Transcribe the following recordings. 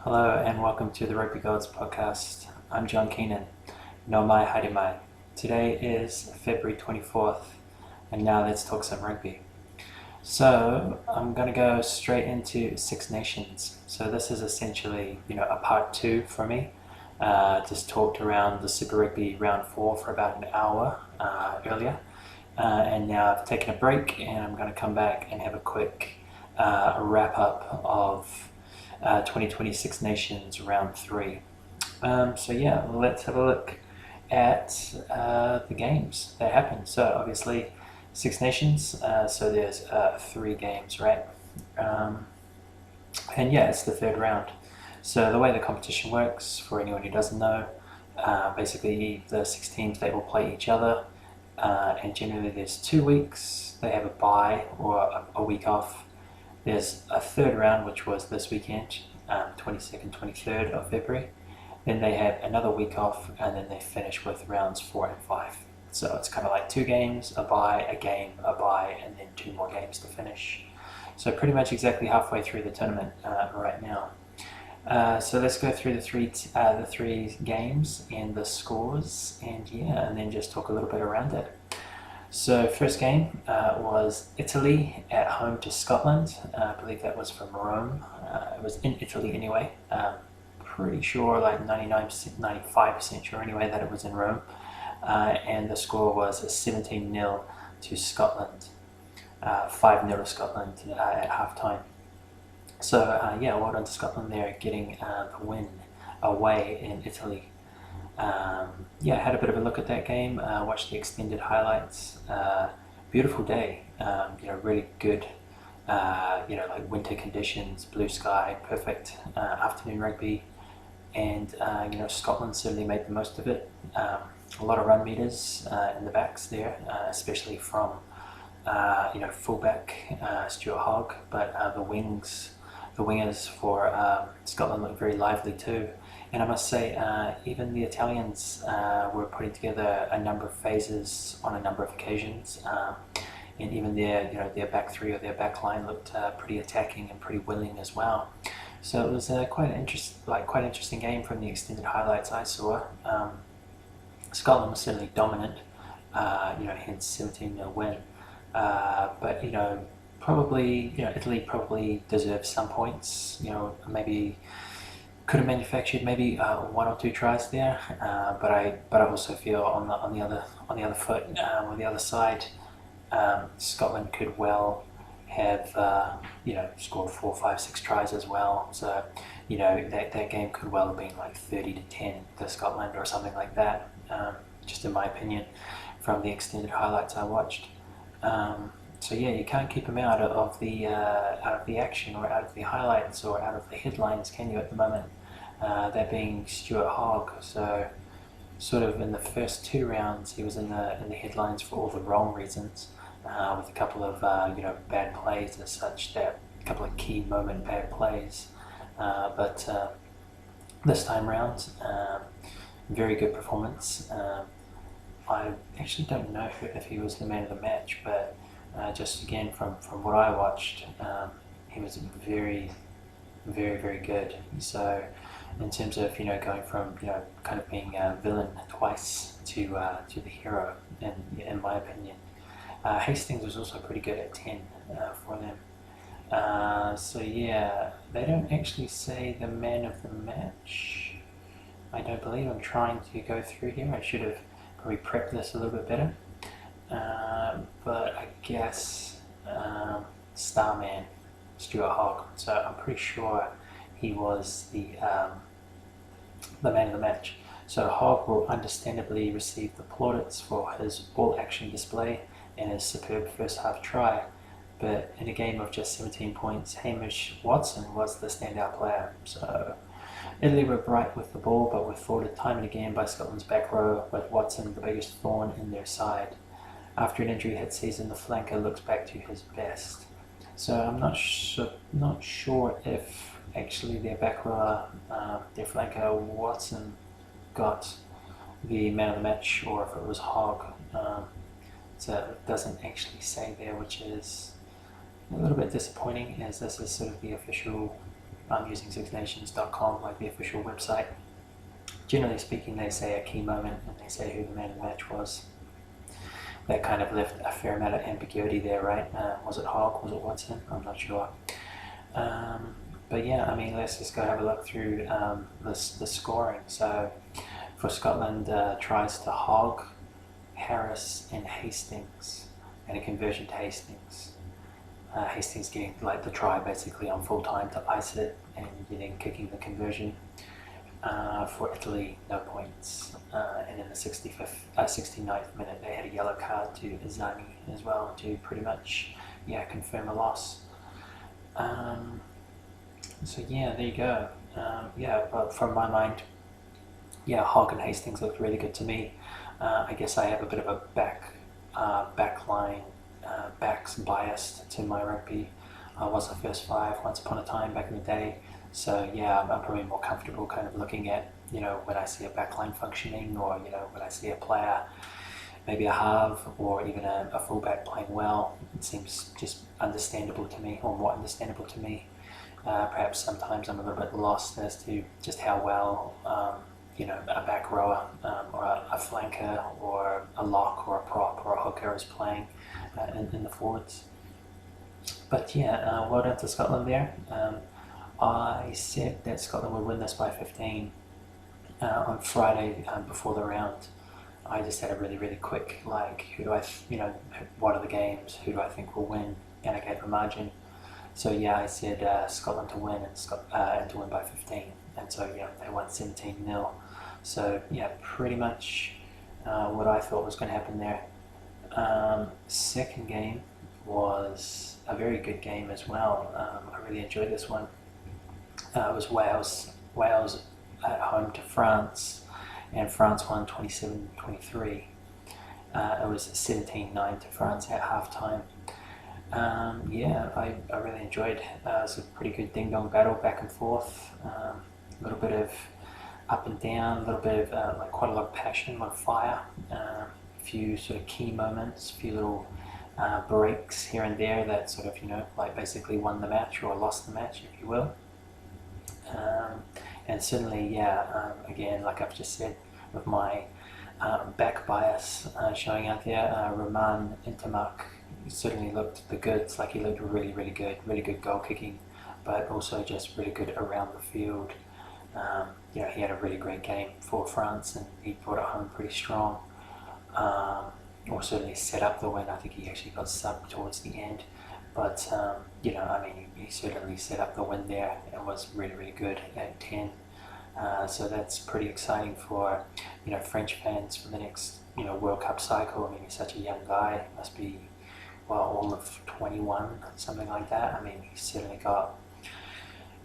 Hello and welcome to the Rugby Gods podcast. I'm John Keenan. No mai haere mai. Today is February 24th and now let's talk some rugby. So I'm going to go straight into Six Nations. So this is essentially, a part two for me. Just talked around the Super Rugby round 4 for about an hour earlier. And now I've taken a break and I'm going to come back and have a quick wrap up of 2026 Nations round 3. Let's have a look at the games that happened. So obviously Six Nations, so there's 3 games, right? It's the third round. So the way the competition works, for anyone who doesn't know, basically the 6 teams, they will play each other, and generally there's 2 weeks, they have a bye or a week off. There's a third round, which was this weekend, 22nd, 23rd of February. Then they have another week off, and then they finish with rounds 4 and 5. So it's kind of like 2 games, a bye, a game, a bye, and then 2 more games to finish. So pretty much exactly halfway through the tournament right now. So let's go through the three games and the scores, and then just talk a little bit around it. So first game was Italy at home to Scotland. I believe that was from Rome. It was in Italy anyway. Pretty sure, like 99%, 95% sure anyway, that it was in Rome. And the score was 17-0 to Scotland. 5-0 to Scotland at halftime. So well done to Scotland there, getting the win away in Italy. Had a bit of a look at that game, watched the extended highlights. Beautiful day, really good, like winter conditions, blue sky, perfect afternoon rugby. And, Scotland certainly made the most of it. A lot of run meters in the backs there, especially from, fullback Stuart Hogg, but the wingers for Scotland looked very lively too. And I must say, even the Italians were putting together a number of phases on a number of occasions, and even their back three or their back line looked pretty attacking and pretty willing as well. So it was quite an interesting game from the extended highlights I saw. Scotland was certainly dominant, hence 17-0 win. But probably, Italy probably deserved some points. Maybe could have manufactured maybe 1 or 2 tries there, but I also feel on the other foot, on the other side, Scotland could well have scored 4, 5, 6 tries as well. So that game could well have been like 30-10 to Scotland or something like that. Just in my opinion, from the extended highlights I watched. You can't keep them out of the action or out of the highlights or out of the headlines, can you, at the moment? That being Stuart Hogg. So sort of in the first 2 rounds, he was in the headlines for all the wrong reasons, with a couple of bad plays as such, that a couple of key moment bad plays. But this time round, very good performance. I actually don't know if he was the man of the match, but just again from what I watched, he was very, very, very good. So in terms of going from kind of being a villain twice to the hero, in my opinion. Hastings was also pretty good at 10 for them. They don't actually say the man of the match. I don't believe. I'm trying to go through here. I should have probably prepped this a little bit better. But I guess Starman, Stuart Hogg. So I'm pretty sure he was the man of the match. So Hogg will understandably receive the plaudits for his all-action display and his superb first half try. But in a game of just 17 points, Hamish Watson was the standout player. So Italy were bright with the ball, but were thwarted time and again by Scotland's back row, with Watson the biggest thorn in their side. After an injury-hit season, the flanker looks back to his best. So I'm not sure if actually their back rower, their flanker Watson, got the man of the match, or if it was Hogg. So it doesn't actually say there, which is a little bit disappointing, as this is sort of the official I'm using sixnations.com, like the official website. Generally speaking, they say a key moment and they say who the man of the match was. That kind of left a fair amount of ambiguity there, right? Was it Hogg? Was it Watson? I'm not sure. But yeah, I mean, let's just go have a look through the scoring. So for Scotland, tries to Hogg, Harris, and Hastings, and a conversion to Hastings. Hastings getting like the try basically on full time to ice it, and getting kicking the conversion. For Italy, no points. And in the 69th minute, they had a yellow card to Izani as well to pretty much, confirm a loss. So yeah, there you go. But from my mind, Hogg and Hastings looked really good to me. I guess I have a bit of a backs biased to my rugby. I was the first five once upon a time back in the day. So yeah, I'm probably more comfortable kind of looking at, when I see a backline functioning, or, when I see a player, maybe a half or even a fullback playing well. It seems just understandable to me, or more understandable to me. Perhaps sometimes I'm a little bit lost as to just how well, a back rower or a flanker or a lock or a prop or a hooker is playing in the forwards. But well done to Scotland there. I said that Scotland would win this by 15 on Friday before the round. I just had a really, really quick, what are the games, who do I think will win, and I gave a margin. So I said Scotland to win and to win by 15, and so they won 17-0. So pretty much what I thought was going to happen there. Second game was a very good game as well. I really enjoyed this one. It was Wales at home to France, and France won 27-23. It was 17-9 to France at halftime. I really enjoyed. It was a pretty good ding-dong battle back and forth. A little bit of up and down, a little bit of quite a lot of passion, a lot of fire. A few sort of key moments, a few little breaks here and there that sort of basically won the match or lost the match, if you will. And certainly, again, like I've just said, with my back bias showing out there, Roman Intermark certainly looked the goods. He looked really, really good goal kicking, but also just really good around the field. He had a really great game for France, and he brought it home pretty strong. Or certainly set up the win. I think he actually got subbed towards the end. But, he certainly set up the win there and was really, really good at 10. So that's pretty exciting for, French fans for the next, World Cup cycle. He's such a young guy. Must be, all of 21, something like that. He's certainly got,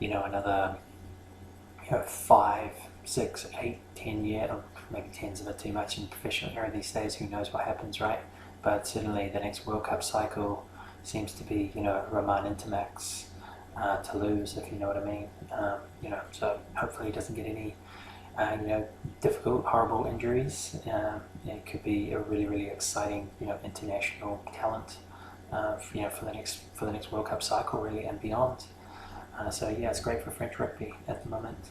another, 5, 6, 8, 10 years, maybe 10's a bit too much in professional era these days. Who knows what happens, right? But certainly the next World Cup cycle seems to be, Roman Intermark's to lose, if you know what I mean. So hopefully he doesn't get any, difficult, horrible injuries. It could be a really, really exciting, international talent, for the next World Cup cycle, really, and beyond. It's great for French rugby at the moment.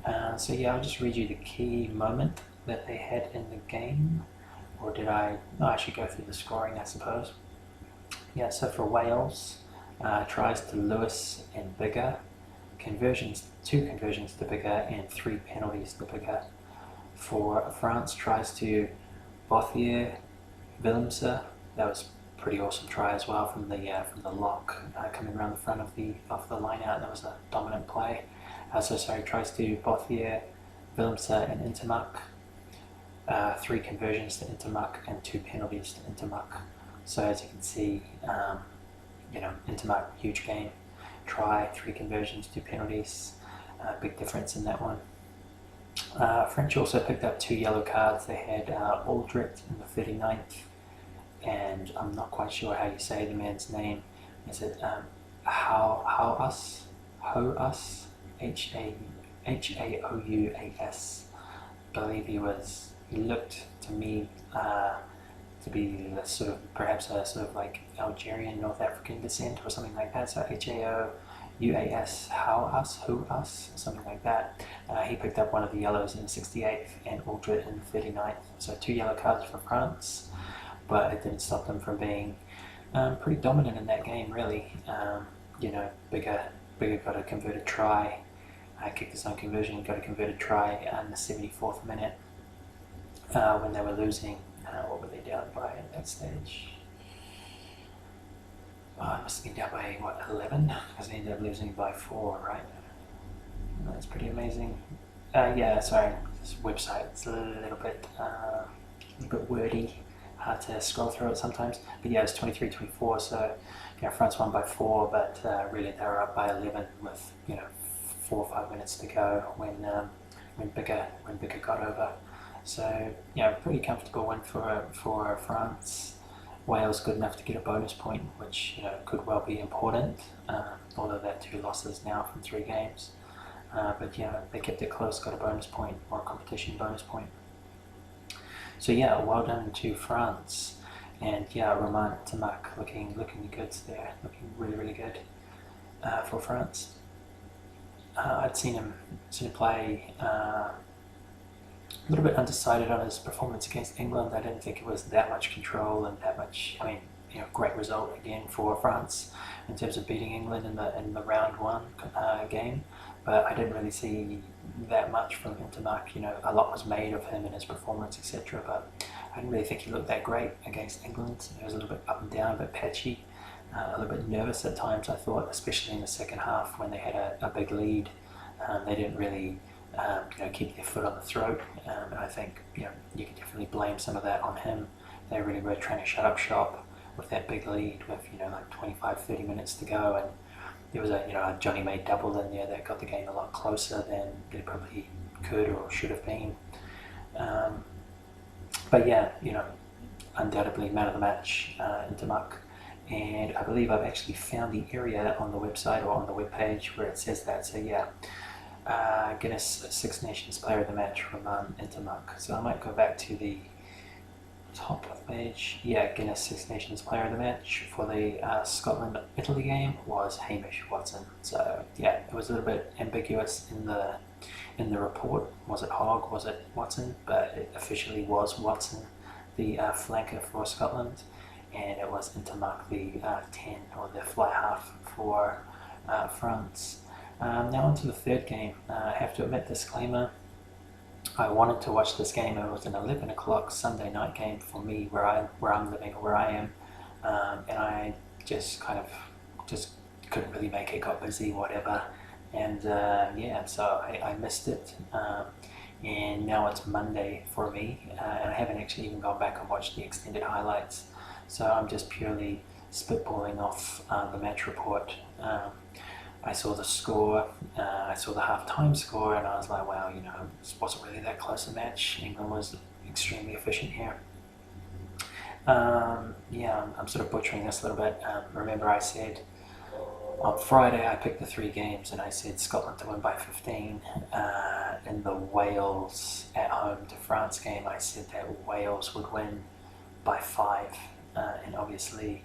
I'll just read you the key moment that they had in the game. Or did I? No, I should go through the scoring, I suppose. So for Wales, tries to Lewis and Bigger, two conversions to Bigger, and 3 penalties to Bigger. For France, tries to Bothier, Willemse. That was a pretty awesome try as well from the lock coming around the front of the line out. That was a dominant play. Tries to Bothier, Willemse, and Intermark. 3 conversions to Intermark and 2 penalties to Intermark. So as you can see, Intermark, huge game. Try, 3 conversions, 2 penalties. Big difference in that one. French also picked up 2 yellow cards. They had Aldrit in the 39th, and I'm not quite sure how you say the man's name. Is it Haouas? Haouas. I believe he looked to me to be perhaps a sort of like Algerian, North African descent or something like that. So UAS, who us, something like that. He picked up one of the yellows in the 68th and Aldred in the 39th. So 2 yellow cards for France, but it didn't stop them from being pretty dominant in that game, really. Bigger got a converted try, kicked his own conversion, got a converted try in the 74th minute when they were losing. What were they down by at that stage? It must have been down by 11, because they ended up losing by 4, right? That's pretty amazing. This website's a little bit wordy, hard to scroll through it sometimes. But yeah, it's 23-24, so France won by 4, but really they were up by 11 with 4 or 5 minutes to go when Bigger got over. So pretty comfortable win for France. Wales good enough to get a bonus point, which could well be important, although they're 2 losses now from 3 games. But they kept it close, got a bonus point, or a competition bonus point. So well done to France, and Romain Ntamack looking good there, looking really good for France. I'd seen him play a little bit undecided on his performance against England. I didn't think it was that much control and that much. Great result again for France in terms of beating England in the round 1 game. But I didn't really see that much from Ntamack. A lot was made of him and his performance, etc. But I didn't really think he looked that great against England. It was a little bit up and down, a bit patchy, a little bit nervous at times, I thought, especially in the second half when they had a big lead. They didn't really keep their foot on the throat, and I think you could definitely blame some of that on him. They really were trying to shut up shop with that big lead with 25-30 minutes to go, and there was a Johnny May double in there that got the game a lot closer than it probably could or should have been. Undoubtedly man of the match, Ntamack. And I believe I've actually found the area on the website or on the webpage where it says that. So Guinness Six Nations Player of the Match, Romain Ntamack. So I might go back to the top of the page. Guinness Six Nations Player of the Match for the Scotland-Italy game was Hamish Watson. So it was a little bit ambiguous in the report. Was it Hogg? Was it Watson? But it officially was Watson, the flanker for Scotland, and it was Ntamack, the 10 or the fly half for France. Now on to the third game. I have to admit, disclaimer, I wanted to watch this game. It was an 11 o'clock Sunday night game for me where I'm living, or where I am, and I just couldn't really make it, got busy, whatever, and so I missed it, and now it's Monday for me, and I haven't actually even gone back and watched the extended highlights, so I'm just purely spitballing off the match report. I saw the score, I saw the half-time score, and I was like, wow, this wasn't really that close a match. England was extremely efficient here. I'm sort of butchering this a little bit. Remember I said on Friday I picked the 3 games, and I said Scotland to win by 15. In the Wales at home to France game, I said that Wales would win by 5, and obviously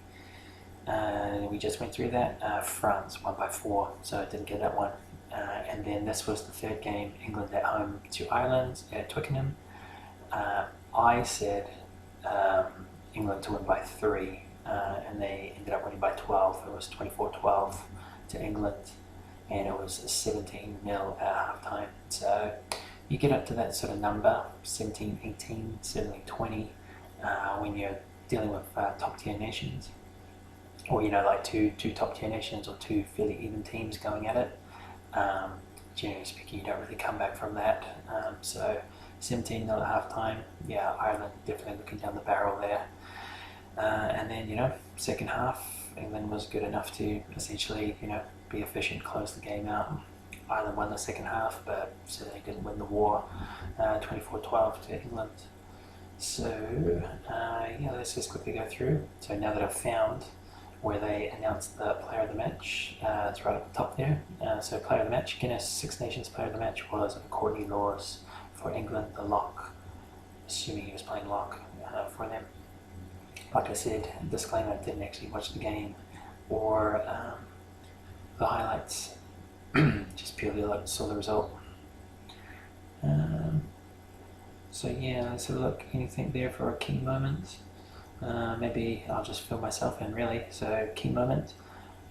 we just went through that. France won by 4, so I didn't get that one. And then this was the third game, England at home to Ireland at Twickenham. I said England to win by 3, and they ended up winning by 12. It was 24-12 to England, and it was 17-0 at halftime. So you get up to that sort of number, 17, 18, certainly 20, when you're dealing with top tier nations. Or like two top tier nations, or 2 fairly even teams going at it. Generally speaking, you don't really come back from that. So 17-0 at half time. Ireland definitely looking down the barrel there. And then second half, England was good enough to essentially be efficient, close the game out. Ireland won the second half, but certainly didn't win the war. 24-12 to England. So let's just quickly go through. So now that I've found where they announced the player of the match, it's right at the top there. So player of the match, Guinness Six Nations player of the match was Courtney Laws for England, the lock, assuming he was playing lock for them. Like I said, disclaimer, I didn't actually watch the game or the highlights. Just purely saw the result. So yeah, let's have a look. Anything there for a key moment? Maybe I'll just fill myself in really. So key moment.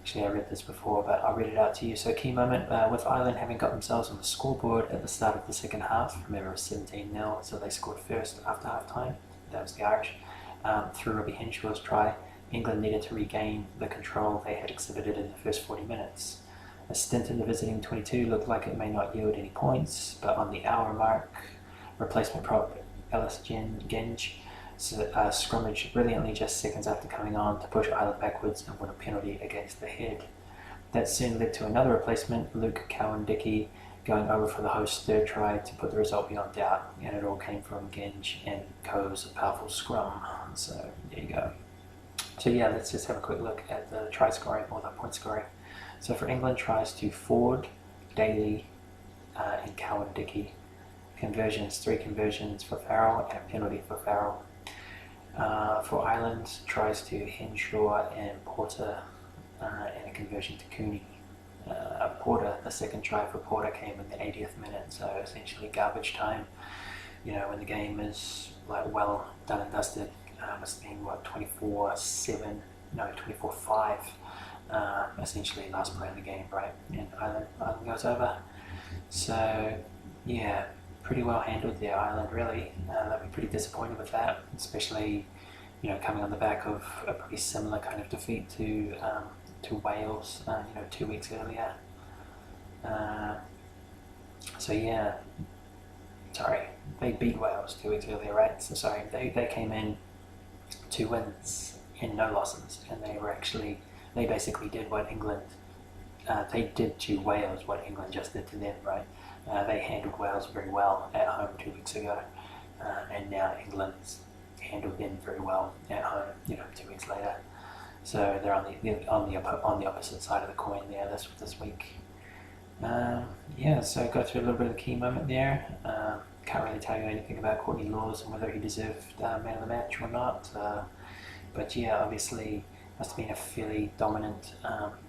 Actually, I read this before, but I'll read it out to you. So key moment, with Ireland having got themselves on the scoreboard at the start of the second half. Remember, it was 17-0, so they scored first after half time. That was the Irish. Through Robbie Henshaw's try, England needed to regain the control they had exhibited in the first 40 minutes. A stint in the visiting 22 looked like it may not yield any points, but on the hour mark, replacement prop Ellis Genge scrummaged brilliantly just seconds after coming on to push Ireland backwards and win a penalty against the head. That soon led to another replacement, Luke Cowan-Dickey, going over for the host's third try to put the result beyond doubt, and it all came from Genge and Coe's powerful scrum. So there you go. So yeah, let's just have a quick look at the try scoring or the point scoring. So for England, tries to Ford, Daly, and Cowan-Dickey. Conversions, 3 conversions for Farrell and a penalty for Farrell. For Ireland, tries to Henshaw and Porter, and a conversion to Cooney. Porter, the second try for Porter came in the 80th minute, so essentially garbage time. You know, when the game is like well done and dusted, it's been what 24-7, no 24-5. Essentially last play of the game, right? And Ireland goes over. So yeah, pretty well handled there, Ireland. Really, they'll be pretty disappointed with that, especially coming on the back of a pretty similar kind of defeat to Wales, 2 weeks earlier. So yeah, sorry, they beat Wales 2 weeks earlier, right? So sorry, they came in 2 wins and no losses, and they basically did what England, they did to Wales what England just did to them, right? They handled Wales very well at home 2 weeks ago, and now England's handled them very well at home, 2 weeks later. So they're on the opposite side of the coin there this week. So go through a little bit of the key moment there. Can't really tell you anything about Courtney Lawes and whether he deserved man of the match or not. But yeah, obviously must have been a fairly dominant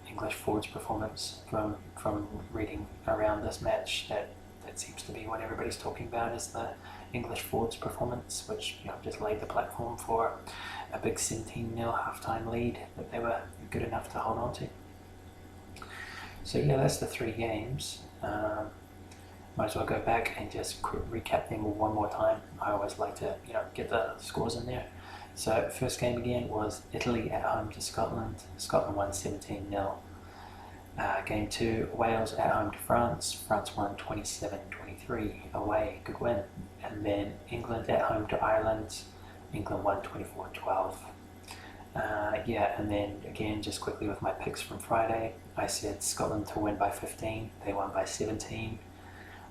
English forwards performance from reading around this match. That seems to be what everybody's talking about is the English forwards performance, which just laid the platform for a big 17-0 halftime lead that they were good enough to hold on to. So yeah, that's the 3 games. Might as well go back and just recap them one more time. I always like to get the scores in there. So first game again was Italy at home to Scotland. Scotland won 17-0. Game 2, Wales at home to France. France won 27-23 away, good win. And then England at home to Ireland. England won 24-12. And then again, just quickly with my picks from Friday, I said Scotland to win by 15. They won by 17.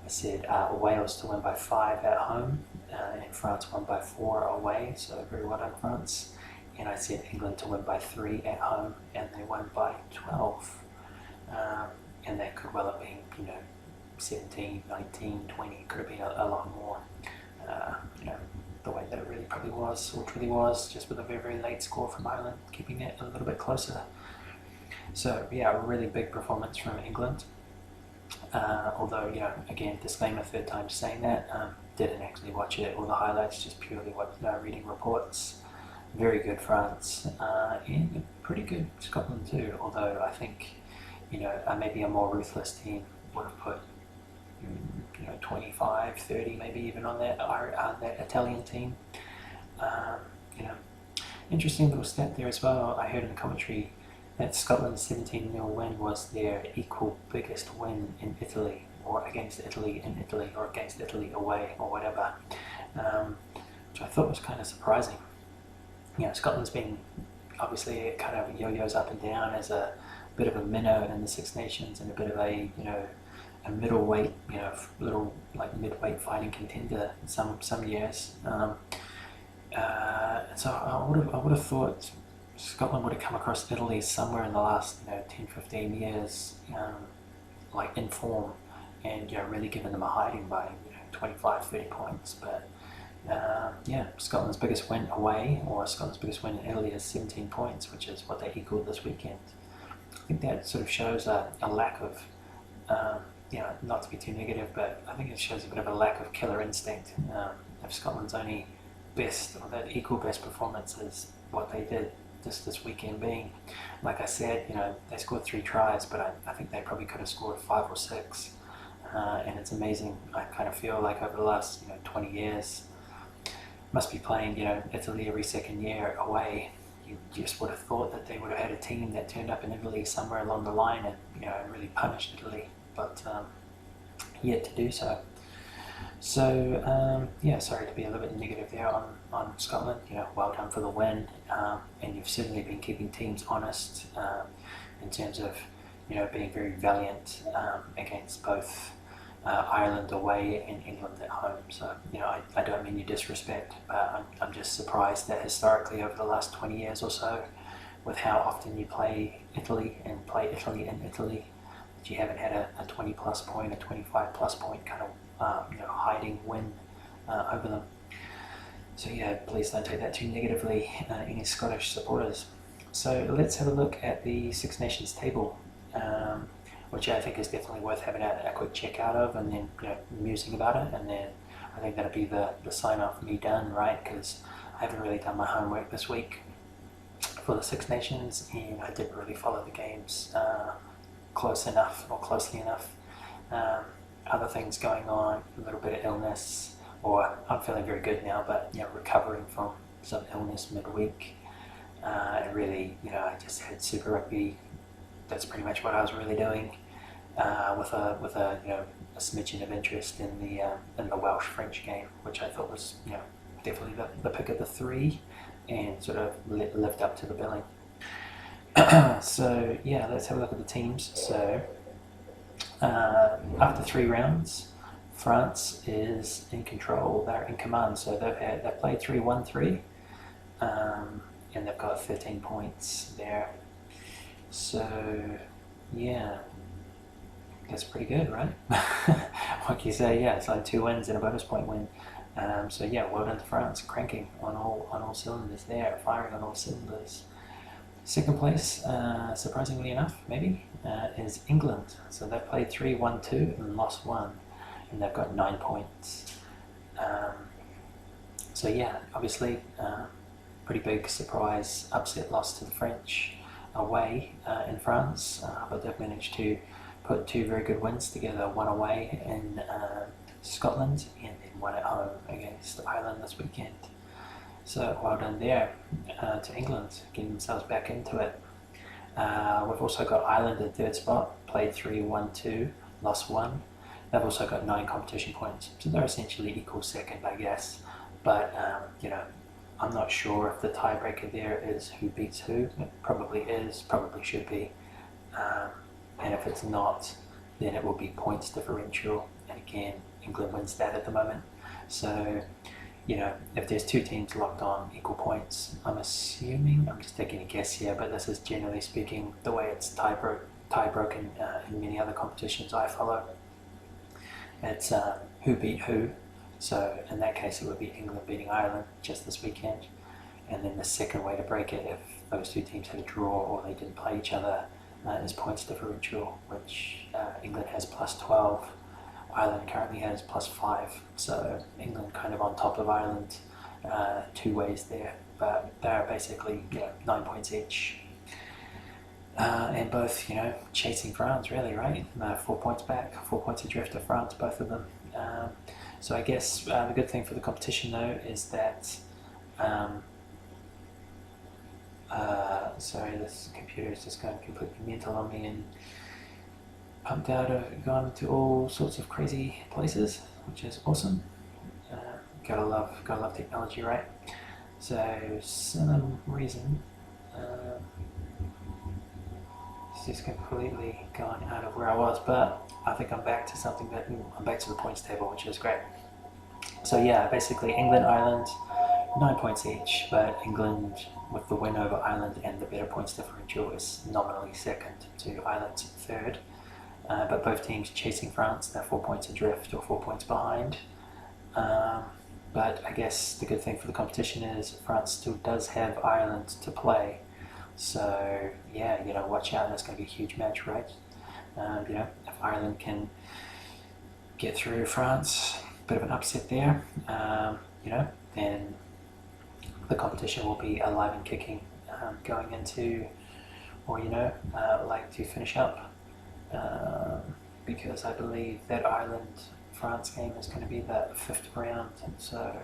I said Wales to win by 5 at home, and France won by 4 away, so very well done, France. And I said England to win by 3 at home, and they won by 12. And that could well have been, 17, 19, 20, could have been a lot more. The way that it really probably was, or truly was, just with a very, very late score from Ireland, keeping it a little bit closer. So yeah, a really big performance from England. Although, again, disclaimer, third time saying that, didn't actually watch it, all the highlights, just purely reading reports. Very good France, and pretty good Scotland too, although I think, maybe a more ruthless team would have put 25, 30 maybe even on that Italian team. Interesting little stat there as well. I heard in the commentary that Scotland's 17-0 win was their equal biggest win in Italy, or against Italy in Italy, or against Italy away, or whatever, which I thought was kind of surprising. Scotland's been, obviously it kind of yo-yos up and down as a bit of a minnow in the Six Nations and a bit of a, a middleweight, little like midweight fighting contender some years. So I would have thought Scotland would have come across Italy somewhere in the last 10-15 years, like in form, and really giving them a hiding by 25-30 points. But Scotland's biggest win away, or Scotland's biggest win in Italy, is 17 points, which is what they equaled this weekend. I think that sort of shows a lack of, not to be too negative, but I think it shows a bit of a lack of killer instinct. If Scotland's only best, or that equal best performance is what they did this weekend being, like I said, they scored 3 tries, but I think they probably could have scored 5 or 6. And it's amazing. I kind of feel like over the last 20 years, must be playing Italy every second year away. You just would have thought that they would have had a team that turned up in Italy somewhere along the line and really punished Italy, but yet to do so. So sorry to be a little bit negative there on Scotland. Well done for the win, and you've certainly been keeping teams honest in terms of being very valiant against both Ireland away and England at home. So I don't mean you disrespect, but I'm just surprised that historically over the last 20 years or so, with how often you play Italy and play Italy in Italy, that you haven't had a 20 plus point, a 25 plus point kind of hiding win over them. So please don't take that too negatively, any Scottish supporters. So let's have a look at the Six Nations table, which I think is definitely worth having a quick check out of, and then musing about it, and then I think that'll be the sign off me done, right? Because I haven't really done my homework this week for the Six Nations, and I didn't really follow the games closely enough. Other things going on, a little bit of illness, or I'm feeling very good now, but recovering from some illness midweek, and really I just had Super Rugby. That's pretty much what I was really doing, with a smidgen of interest in the Welsh French game, which I thought was definitely the pick of the 3, and sort of lived up to the billing. So let's have a look at the teams. So after 3 rounds, France is in control. They're in command. So they've played 3-1-3, and they've got 13 points there. So that's pretty good, right? Like you say, it's like 2 wins and a bonus point win. So well done to France, cranking on all cylinders there, firing on all cylinders. Second place, surprisingly enough, maybe, is England. So they played 3-1-2 and lost 1, and they've got 9 points. Obviously, pretty big surprise upset loss to the French away in France, but they've managed to put 2 very good wins together, one away in Scotland and then one at home against Ireland this weekend. So well done there to England, getting themselves back into it. We've also got Ireland at 3rd spot, played 3-1-2, lost 1. They've also got 9 competition points, so they're essentially equal second, I guess. But I'm not sure if the tiebreaker there is who beats who. It probably is, probably should be. And if it's not, then it will be points differential. And again, England wins that at the moment. So, if there's 2 teams locked on equal points, I'm just taking a guess here, but this is generally speaking the way it's tie broken in many other competitions I follow. It's who beat who. So in that case, it would be England beating Ireland just this weekend. And then the second way to break it, if those 2 teams had a draw or they didn't play each other, is points differential, which England has plus 12. Ireland currently has plus 5. So England kind of on top of Ireland 2 ways there. But they're basically 9 points each. And both, chasing France really, right? 4 points back, 4 points adrift of France, both of them. So I guess the good thing for the competition though is that, sorry, this computer is just going completely mental on me and pumped out of gone to all sorts of crazy places, which is awesome. Gotta love technology, right? So some reason it's just completely gone out of where I was, but I think I'm back to the points table, which is great. So basically England, Ireland, 9 points each, but England with the win over Ireland and the better points differential is nominally second to Ireland's 3rd. But both teams chasing France, they're 4 points adrift or 4 points behind. But I guess the good thing for the competition is France still does have Ireland to play. So yeah, watch out. That's going to be a huge match, right? If Ireland can get through France, bit of an upset there, then the competition will be alive and kicking going into, or like to finish up, because I believe that Ireland-France game is going to be the 5th round. So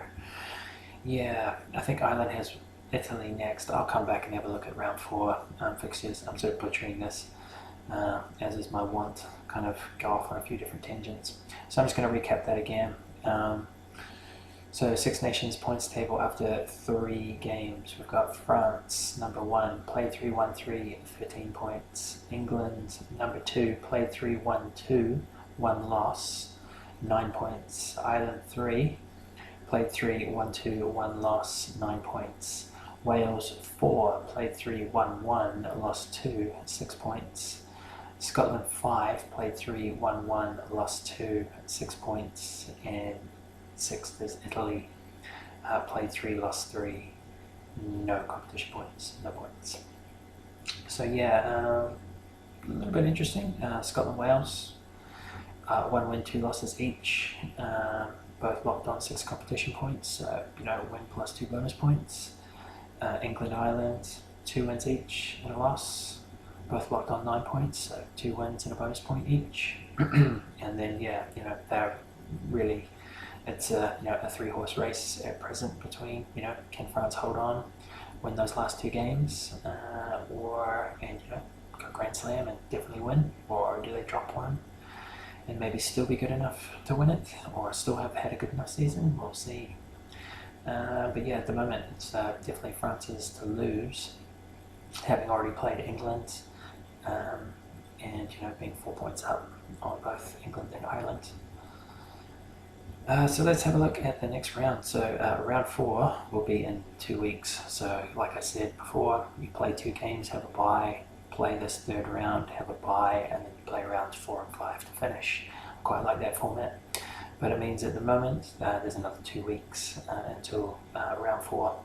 yeah, I think Ireland has Italy next. I'll come back and have a look at round 4 fixtures. I'm sort of butchering this, as is my want, kind of go off on a few different tangents. So I'm just going to recap that again. So Six Nations points table after 3 games. We've got France, number 1, played 3-1-3, 13 points. England, number 2, played 3-1-2, 1 loss, 9 points. Ireland 3, played 3-1-2, 1 loss, 9 points. Wales 4, played 3-1-1, lost 2, 6 points. Scotland 5, played 3-1-1, lost 2, 6 points. And 6th is Italy, played 3, lost 3, no competition points, no points. So yeah, a little bit interesting. Scotland, Wales, 1 win, 2 losses each, both locked on 6 competition points, so win plus 2 bonus points. England, Ireland, 2 wins each and a loss, both locked on 9 points, so 2 wins and a bonus point each. And then they're really, it's a 3-horse race at present between, can France hold on, win those last 2 games, or go Grand Slam and definitely win, or do they drop one and maybe still be good enough to win it, or still have had a good enough season? We'll see. But yeah, at the moment it's definitely France's to lose, having already played England, and being 4 points up on both England and Ireland. So let's have a look at the next round. So round 4 will be in 2 weeks. So like I said before, you play 2 games, have a bye, play this 3rd round, have a bye, and then you play rounds 4 and 5 to finish. Quite like that format. But it means at the moment there's another 2 weeks until round 4.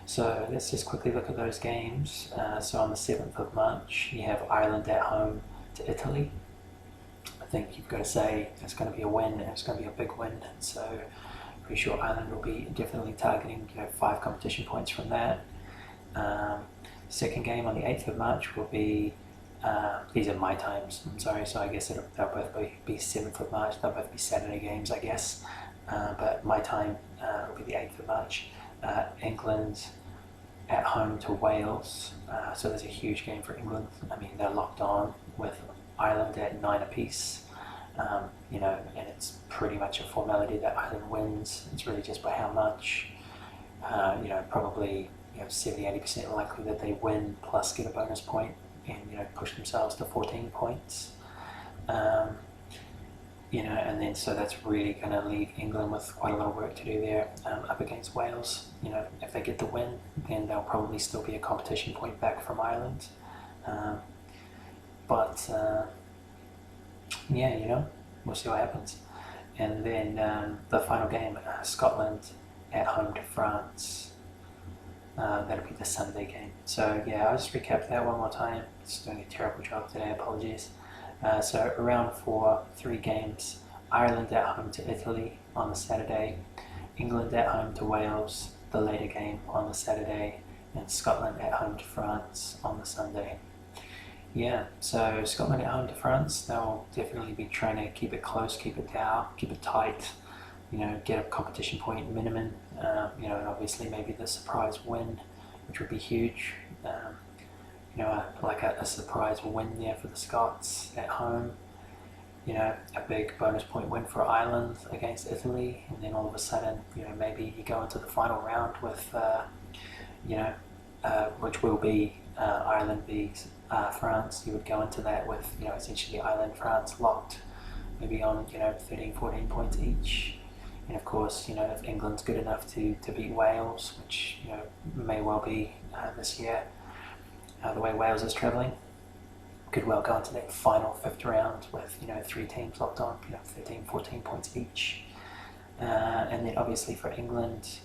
So let's just quickly look at those games. So on the 7th of March, you have Ireland at home to Italy. I think you've got to say it's going to be a win, and it's going to be a big win. So pretty sure Ireland will be definitely targeting 5 competition points from that. Second game on the 8th of March will be, these are my times, I'm sorry, so I guess they'll both be 7th of March, they'll both be Saturday games, I guess. But my time will be the 8th of March. England at home to Wales, so there's a huge game for England. I mean, they're locked on with Ireland at 9 apiece, and it's pretty much a formality that Ireland wins. It's really just by how much. Probably 70-80% likely that they win plus get a bonus point and push themselves to 14 points. And then so that's really going to leave England with quite a lot of work to do there up against Wales. If they get the win, then they'll probably still be a competition point back from Ireland. But we'll see what happens. And then the final game, Scotland at home to France. That'll be the Sunday game. So yeah, I'll just recap that one more time. Just doing a terrible job today, apologies. So round 4, 3 games. Ireland at home to Italy on the Saturday. England at home to Wales, the later game on the Saturday. And Scotland at home to France on the Sunday. Yeah, so Scotland at home to France, they'll definitely be trying to keep it close, keep it down, keep it tight, get a competition point minimum, and obviously maybe the surprise win, which would be huge. Like a surprise win there for the Scots at home. A big bonus point win for Ireland against Italy, and then all of a sudden, maybe you go into the final round with, which will be Ireland v France. You would go into that with, essentially Ireland, France locked, maybe on 13, 14 points each. And of course, if England's good enough to beat Wales, which may well be this year, the way Wales is travelling, could well go into that final 5th round with 3 teams locked on 13, 14 points each. And then obviously for England,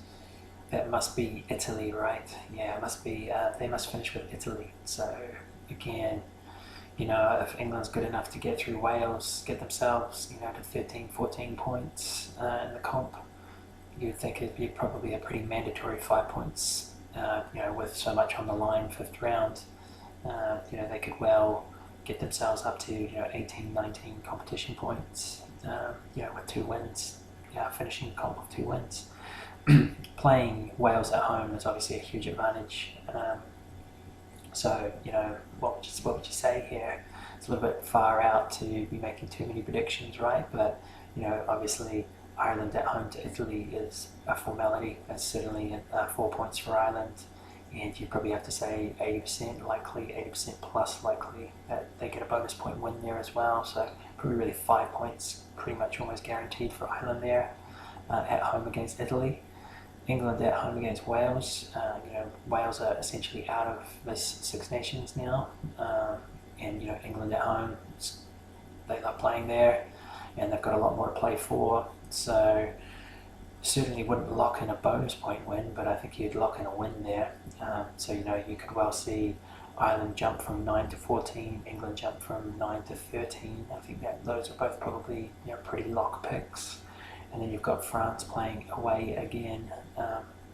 that must be Italy, right? Yeah, it must be. They must finish with Italy. So again, if England's good enough to get through Wales, get themselves, to 13, 14 points in the comp, you'd think it'd be probably a pretty mandatory 5 points. With so much on the line, fifth round, they could well get themselves up to 18, 19 competition points. With 2 wins, finishing the comp with 2 wins. Playing Wales at home is obviously a huge advantage. So, what would you say here? It's a little bit far out to be making too many predictions, right? But, obviously Ireland at home to Italy is a formality. That's certainly 4 points for Ireland. And you probably have to say 80% likely, 80% plus likely that they get a bonus point win there as well. So probably really 5 points, pretty much almost guaranteed for Ireland there at home against Italy. England at home against Wales. Wales are essentially out of this Six Nations now, and England at home, they love playing there, and they've got a lot more to play for. So certainly wouldn't lock in a bonus point win, but I think you'd lock in a win there. So you could well see Ireland jump from 9 to 14, England jump from 9 to 13. I think that those are both probably pretty lock picks. And then you've got France playing away again.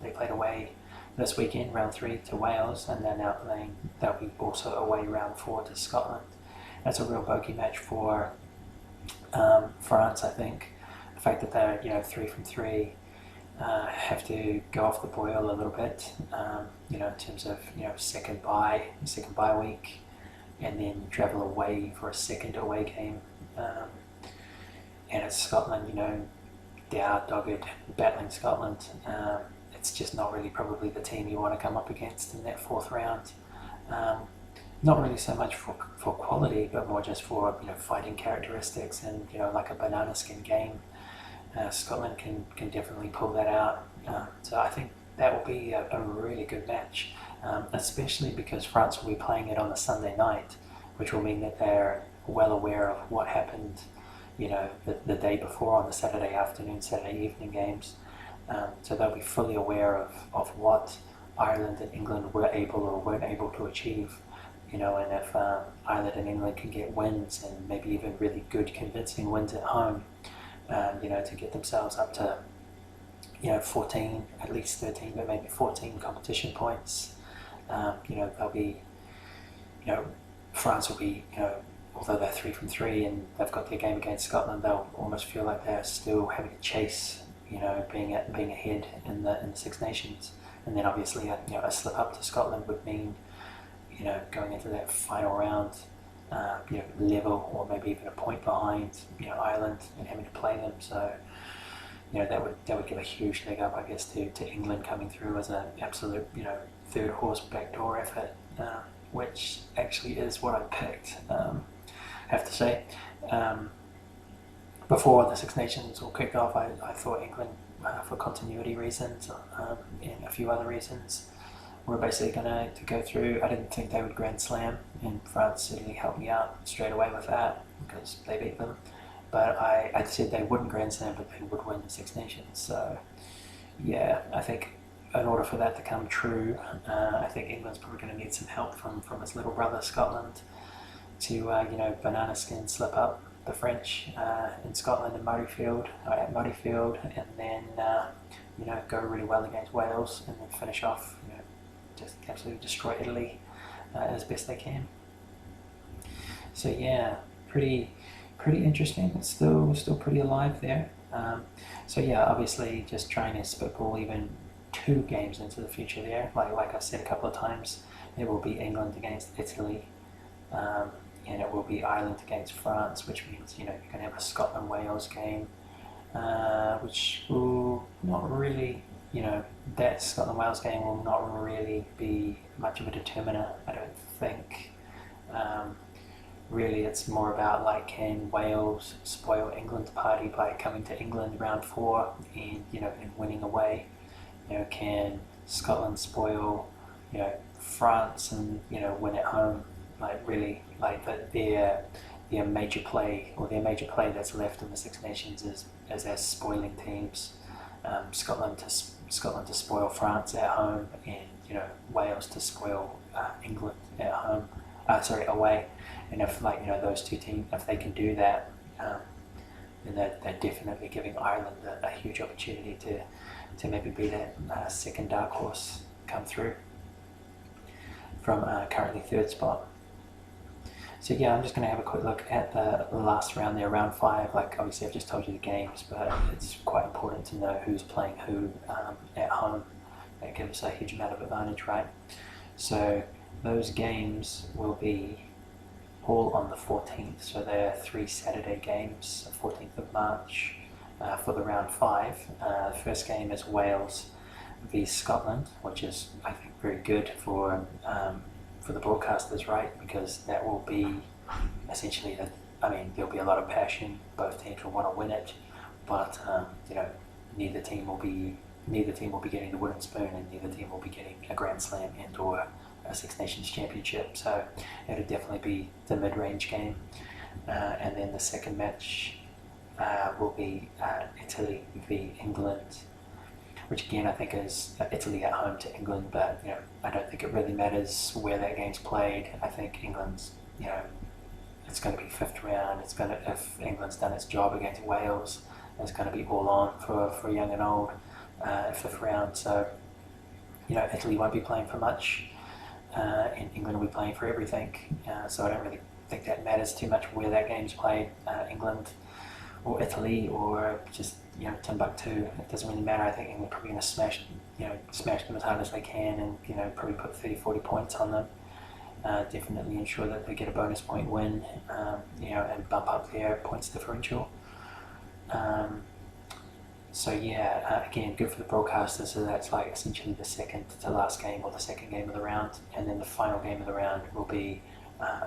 They played away this weekend, round 3 to Wales, and they're now playing, they'll be also away round 4 to Scotland. That's a real bogey match for France, I think. The fact that they're 3 from 3 have to go off the boil a little bit, in terms of second bye week, and then travel away for a second away game, and it's Scotland. They are dogged, battling Scotland. It's just not really probably the team you want to come up against in that 4th round. Not really so much for quality, but more just for fighting characteristics and like a banana skin game. Scotland can definitely pull that out. So I think that will be a really good match, especially because France will be playing it on a Sunday night, which will mean that they're well aware of what happened the day before on the Saturday afternoon, Saturday evening games. So they'll be fully aware of what Ireland and England were able or weren't able to achieve. And if Ireland and England can get wins, and maybe even really good convincing wins at home, to get themselves up to 14, at least 13, but maybe 14 competition points. They'll be, France will be, although they're 3 from 3 and they've got their game against Scotland, they'll almost feel like they're still having to chase, being ahead in the Six Nations. And then obviously a slip up to Scotland would mean, going into that final round, level or maybe even a point behind, Ireland, and having to play them. So, that would give a huge leg up, I guess, to England coming through as an absolute, third horse backdoor effort, which actually is what I picked. Have to say, before the Six Nations all kicked off, I thought England, for continuity reasons and a few other reasons, were basically going to go through. I didn't think they would Grand Slam, and France certainly helped me out straight away with that because they beat them. But I said they wouldn't Grand Slam, but they would win the Six Nations. So yeah, I think in order for that to come true, I think England's probably going to need some help from its little brother Scotland to banana skin slip up the French in Scotland and at Murrayfield, and then go really well against Wales, and then finish off, just absolutely destroy Italy as best they can. So yeah, pretty interesting. It's still pretty alive there. So yeah, obviously just trying to spitball even 2 games into the future there. Like I said a couple of times, it will be England against Italy, and it will be Ireland against France, which means you're going to have a Scotland-Wales game, which will not really, that Scotland-Wales game will not really be much of a determiner, I don't think. Really, it's more about can Wales spoil England's party by coming to England round 4 and and winning away? Can Scotland spoil France and win at home? Really, their major play that's left in the Six Nations is as spoiling teams. Scotland to spoil France at home, and Wales to spoil England at home. Away. And if those two teams, if they can do that, then they're definitely giving Ireland a huge opportunity to maybe be that second dark horse come through from currently third spot. So yeah, I'm just going to have a quick look at the last round there, round 5. Like obviously I've just told you the games, but it's quite important to know who's playing who at home. That gives a huge amount of advantage, right? So those games will be all on the 14th. So they're 3 Saturday games, 14th of March for the round 5. The first game is Wales v Scotland, which is, I think, very good for the broadcasters, right? Because that will be essentially there'll be a lot of passion. Both teams will want to win it, but neither team will be getting the wooden spoon, and neither team will be getting a Grand Slam and or a Six Nations Championship. So it'll definitely be the mid-range game. And then the second match will be Italy v England, which again I think is Italy at home to England, but I don't think it really matters where that game's played. I think England's, it's going to be 5th round. If England's done its job against Wales, it's going to be all on for young and old 5th round. So Italy won't be playing for much, and England will be playing for everything. So I don't really think that matters too much where that game's played, England or Italy or just Timbuktu. It doesn't really matter. I think England are probably going to smash them as hard as they can, and probably put 30-40 points on them. Definitely ensure that they get a bonus point win, and bump up their points differential. So yeah, again, good for the broadcasters. So that's like essentially the second to last game, or the second game of the round, and then the final game of the round will be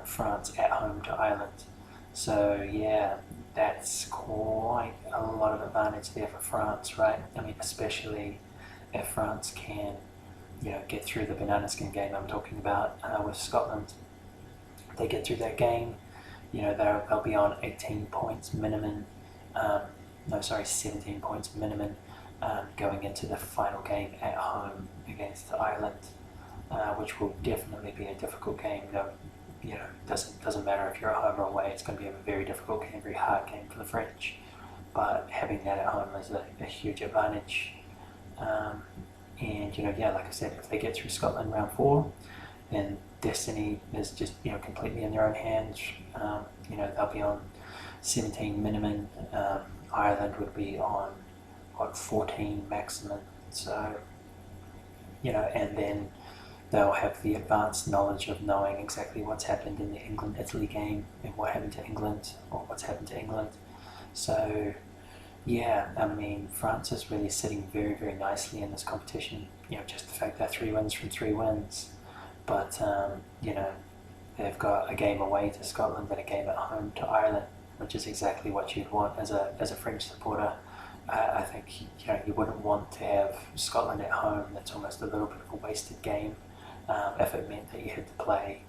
France at home to Ireland. So yeah, that's quite a lot of advantage there for France, right? I mean, especially if France can, get through the banana skin game I'm talking about with Scotland. If they get through that game, they'll be on 18 points minimum. 17 points minimum going into the final game at home against Ireland, which will definitely be a difficult game. Doesn't matter if you're at home or away. It's going to be a very difficult game, very hard game for the French. But having that at home is a huge advantage. And like I said, if they get through Scotland round 4, then destiny is just completely in their own hands. They'll be on 17 minimum. Ireland would be on 14 maximum. So and then they'll have the advanced knowledge of knowing exactly what's happened in the England-Italy game and what happened to England, or what's happened to England. So yeah, I mean, France is really sitting very, very nicely in this competition. Just the fact that 3 wins from 3 wins, but they've got a game away to Scotland and a game at home to Ireland, which is exactly what you'd want as a French supporter. I think you wouldn't want to have Scotland at home. That's almost a little bit of a wasted game if it meant that you had to play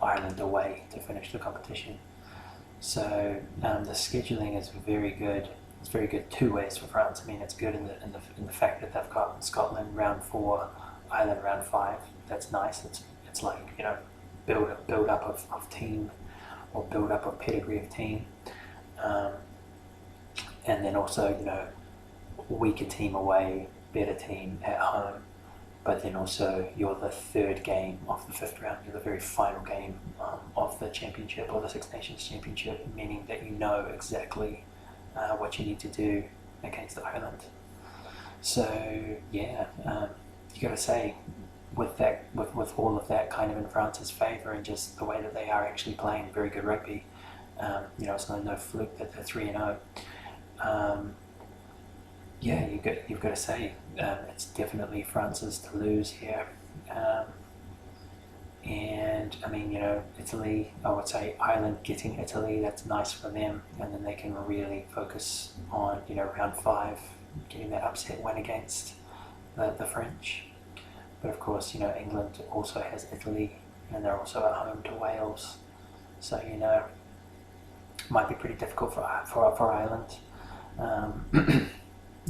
Ireland away to finish the competition. So the scheduling is very good. It's very good 2 ways for France. I mean, it's good in the fact that they've got Scotland round 4, Ireland round 5. That's nice. It's like build up of team, or build up of pedigree of team, and then also weaker team away, better team at home. But then also you're the 3rd game of the 5th round. You're the very final game of the championship, or the Six Nations Championship, meaning that you know exactly what you need to do against Ireland. So yeah, you got to say, with all of that kind of in France's favour, and just the way that they are actually playing very good rugby, it's no fluke that they're 3-0. Yeah, you've got to say it's definitely France's to lose here. And I mean, Italy, I would say Ireland getting Italy, that's nice for them, and then they can really focus on round 5, getting that upset win against the French. But of course, England also has Italy, and they're also at home to Wales. So might be pretty difficult for Ireland.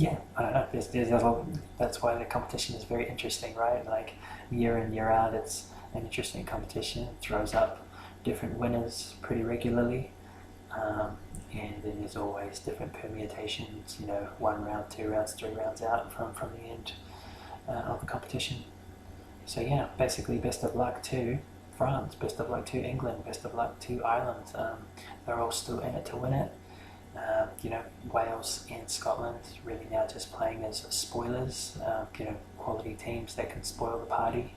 yeah, I don't know. That's why the competition is very interesting, right? Like year in year out, it's an interesting competition. It throws up different winners pretty regularly, and then there's always different permutations. 1 round, 2 rounds, 3 rounds out from the end of the competition. So yeah, basically best of luck to France, best of luck to England, best of luck to Ireland. They're all still in it to win it. Wales and Scotland really now just playing as spoilers, quality teams that can spoil the party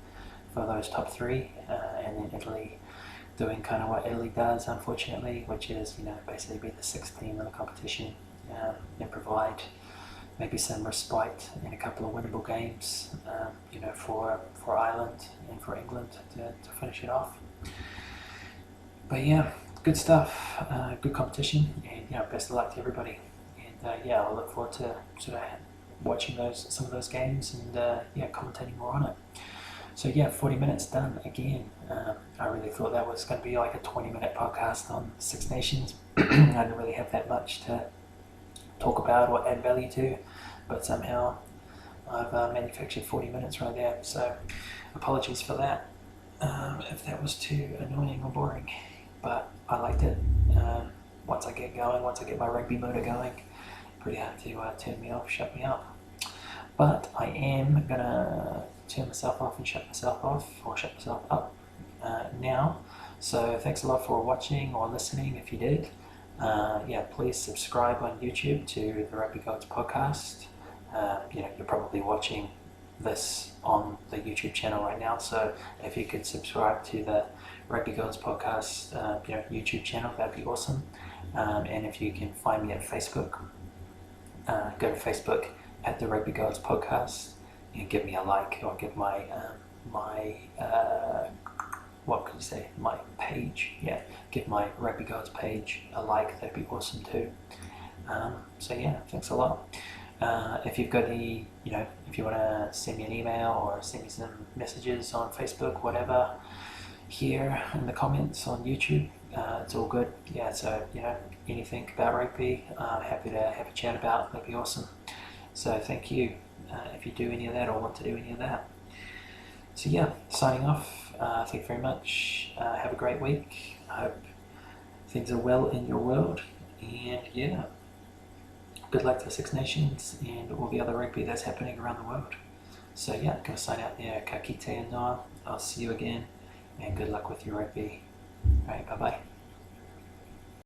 for those top 3, and then Italy doing kind of what Italy does, unfortunately, which is, basically be the 6th team in the competition, and provide maybe some respite in a couple of winnable games, for Ireland and for England to finish it off. But yeah, good stuff, good competition, and best of luck to everybody. And I look forward to sort of watching some of those games and commentating more on it. So 40 minutes done again. I really thought that was going to be like a 20-minute podcast on Six Nations. I didn't really have that much to talk about or add value to, but somehow I've manufactured 40 minutes right there. So apologies for that, if that was too annoying or boring. But I liked it. Once I get going, once I get my rugby motor going, pretty hard to turn me off, shut me up. But I am going to turn myself off and shut myself off, or shut myself up now. So thanks a lot for watching or listening if you did. Please subscribe on YouTube to the Rugby Gods podcast. You're probably watching this on the YouTube channel right now, so if you could subscribe to the Rugby Gods podcast YouTube channel, that'd be awesome. And if you can find me at Facebook, go to Facebook at the Rugby Gods podcast and give me a like, or give my my page, give my Rugby Gods page a like. That'd be awesome too. Thanks a lot. If you've got any, if you want to send me an email or send me some messages on Facebook, whatever, here in the comments on YouTube, it's all good. So anything about rugby, happy to have a chat about. That'd be awesome. So thank you if you do any of that or want to do any of that. So signing off. Thank you very much. Have a great week. I hope things are well in your world, and good luck to the Six Nations and all the other rugby that's happening around the world. So gonna sign out there. Ka kite and I'll see you again, and good luck with your rugby. Alright, bye bye.